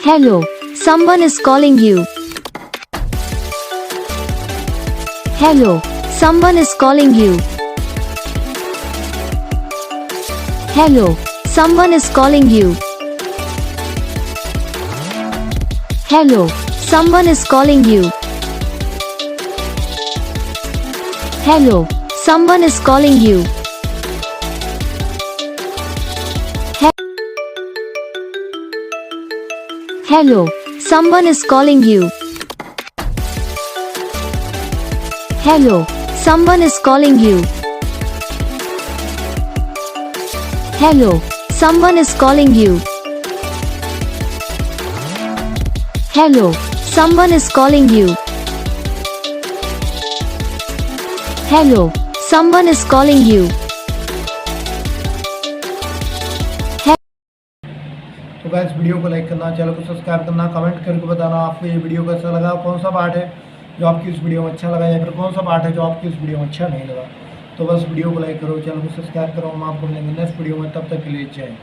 Hello, someone is calling you. Hello, someone is calling you. Hello, someone is calling you. Hello, someone is calling you. Hello, someone is calling you. Hello, someone is calling you. Hello, someone is calling you. Hello, someone is calling you. Hello, someone is calling you. Hello, someone is calling you. तो guys video को like करना, channel को subscribe करना, comment करके बताना आपको ये video कैसा लगा, कौन सा पार्ट है जो आपकी इस वीडियो में अच्छा लगा या फिर कौन सा पार्ट है जो आपकी इस वीडियो में अच्छा नहीं लगा। तो बस वीडियो को लाइक करो, चैनल को सब्सक्राइब करो। हम आपको मिलेंगे नेक्स्ट वीडियो में, तब तक के लिए जय हिंद।